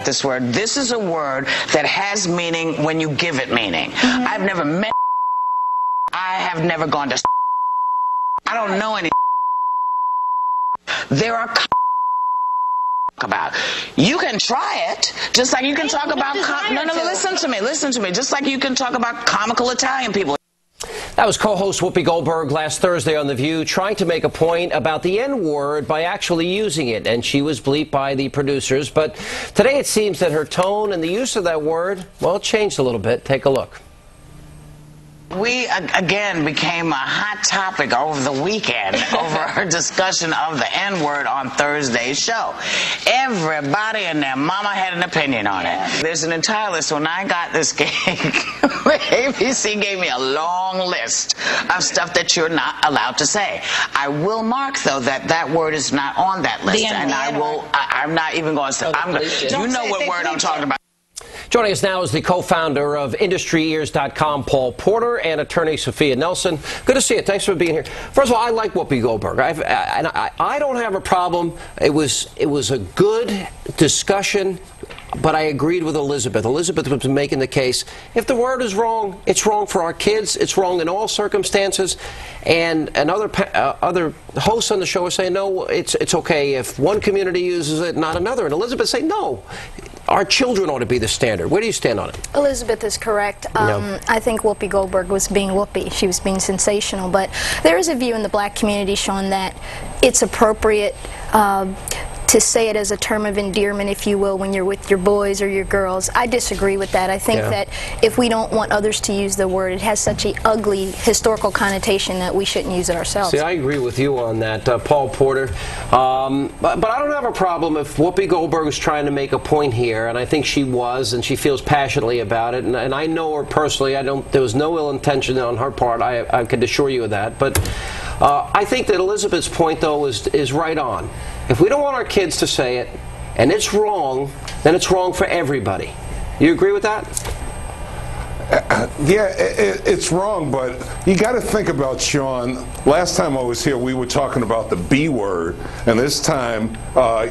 This word. This is a word that has meaning when you give it meaning. I've never met. I have never gone to. I don't know any. There are about. You can try it, just like you can talk about. No, listen to me. Listen to me. Just like you can talk about comical Italian people. That was co-host Whoopi Goldberg last Thursday on The View, trying to make a point about the N-word by actually using it, and she was bleeped by the producers. But today it seems that her tone and the use of that word, well, it changed a little bit. Take a look. We, again, became a hot topic over the weekend over our discussion of the N-word on Thursday's show. Everybody and their mama had an opinion on it. There's an entire list. When I got this gig, ABC gave me a long list of stuff that you're not allowed to say. I will mark, though, that that word is not on that list, and I'm not even going to say. You know what word I'm talking about. Joining us now is the co-founder of IndustryEars.com, Paul Porter, and attorney Sophia Nelson. Good to see you. Thanks for being here. First of all, I like Whoopi Goldberg. I don't have a problem. It was a good discussion, but I agreed with Elizabeth. Elizabeth was making the case, if the word is wrong, it's wrong for our kids. It's wrong in all circumstances. And other hosts on the show are saying, no, it's okay if one community uses it, not another. And Elizabeth saying, no. Our children ought to be the standard. Where do you stand on it? Elizabeth is correct. I think Whoopi Goldberg was being Whoopi. She was being sensational. But there is a view in the black community, Sean, that it's appropriate to say it as a term of endearment, if you will, when you're with your boys or your girls. I disagree with that. I think that if we don't want others to use the word, it has such an ugly historical connotation that we shouldn't use it ourselves. See, I agree with you on that, Paul Porter. But I don't have a problem if Whoopi Goldberg is trying to make a point here, and I think she was, and she feels passionately about it, and I know her personally. There was no ill intention on her part. I can assure you of that. But I think that Elizabeth's point, though, is right on. If we don't want our kids to say it, and it's wrong, then it's wrong for everybody. You agree with that? Yeah, it's wrong, but you got to think about, Sean, last time I was here, we were talking about the B word, and this time,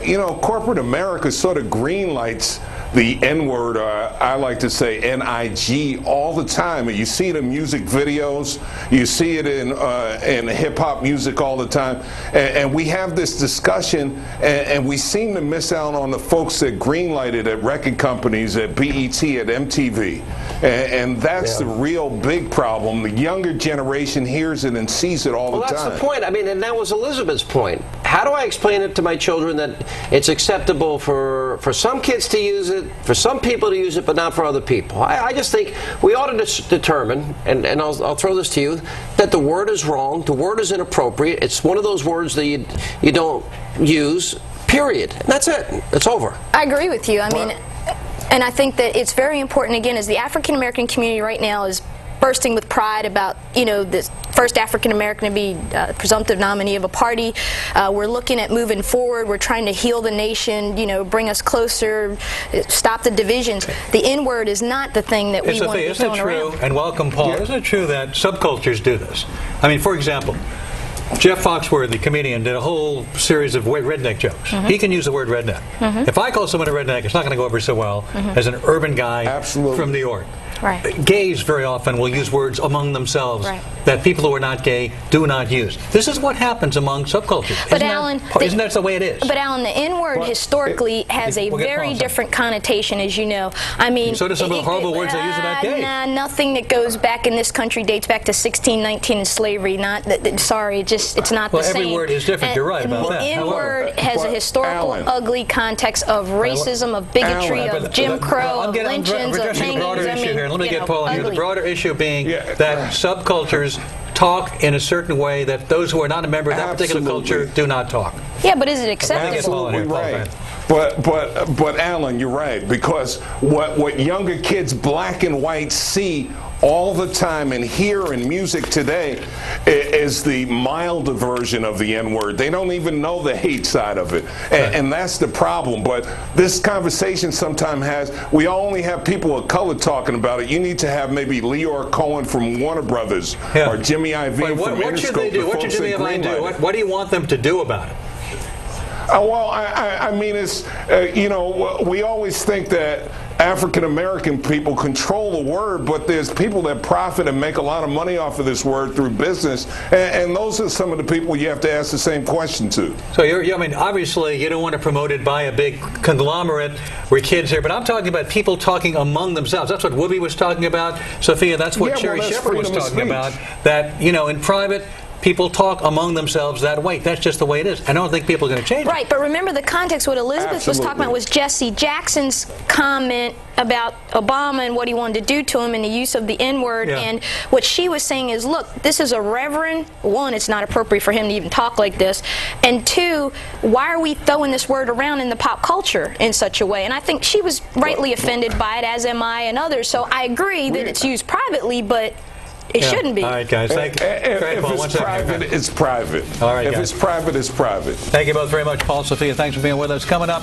you know, corporate America sort of green lights the N-word, I like to say N-I-G, all the time. And you see it in music videos, you see it in hip-hop music all the time. And we have this discussion, and we seem to miss out on the folks that green-lighted at record companies, at BET, at MTV. And that's the real big problem. The younger generation hears it and sees it all the time. Well, that's the point. I mean, and that was Elizabeth's point. How do I explain it to my children that it's acceptable for some kids to use it, for some people to use it, but not for other people? I just think we ought to determine, and I'll throw this to you, that the word is wrong, the word is inappropriate. It's one of those words that you don't use, period. And that's it. It's over. I agree with you. I mean, and I think that it's very important, again, as the African American community right now is bursting with pride about, you know, this first African American to be presumptive nominee of a party. We're looking at moving forward. We're trying to heal the nation, you know, bring us closer, stop the divisions. The N-word is not the thing that we want to be thrown around. Isn't it true, and welcome, Paul, isn't it true that subcultures do this? I mean, for example, Jeff Foxworthy, the comedian, did a whole series of redneck jokes. He can use the word redneck. If I call someone a redneck, it's not going to go over so well as an urban guy from New York. Right. Gays very often will use words among themselves that people who are not gay do not use. This is what happens among subcultures. But isn't that the way it is? But Alan, the N-word historically has a very different connotation, as you know. I mean, so do some of the horrible words they use about gays. Nothing that goes back in this country dates back to 1619 and slavery. Sorry, it's not the same. Well, every word is different. You're right about that. The N-word has a historical, ugly context of racism, of bigotry, of Jim Crow, of lynchings, of hangings. Let me get Paul on here. The broader issue being that subcultures talk in a certain way that those who are not a member of that particular culture do not talk. Yeah, but is it acceptable? Absolutely right. But Alan, you're right, because what younger kids, black and white, see all the time and hear in music today is the milder version of the N-word. They don't even know the hate side of it. And that's the problem. But this conversation sometimes we only have people of color talking about it. You need to have maybe Leor Cohen from Warner Brothers or Jimmy Iovine from Interscope. What should they do? What should Jimmy Iovine do? What do you want them to do about it? Well, I mean, it's, you know, we always think that African American people control the word, but there's people that profit and make a lot of money off of this word through business, and those are some of the people you have to ask the same question to. So, I mean, obviously, you don't want to promote it by a big conglomerate where kids are, but I'm talking about people talking among themselves. That's what Whoopi was talking about, Sophia. That's what Cherry Shepherd was talking about. That, you know, in private, people talk among themselves that way. That's just the way it is. I don't think people are going to change it. Right, but remember the context. What Elizabeth was talking about was Jesse Jackson's comment about Obama and what he wanted to do to him and the use of the N-word. Yeah. And what she was saying is, look, this is a reverend. One, it's not appropriate for him to even talk like this. And two, why are we throwing this word around in the pop culture in such a way? And I think she was rightly offended by it, as am I and others. So I agree that it's used privately, but it shouldn't be. All right, guys. Thank you. If it's private, it's private. All right, if guys. it's private, it's private. Thank you both very much, Paul, Sophia. Thanks for being with us. Coming up.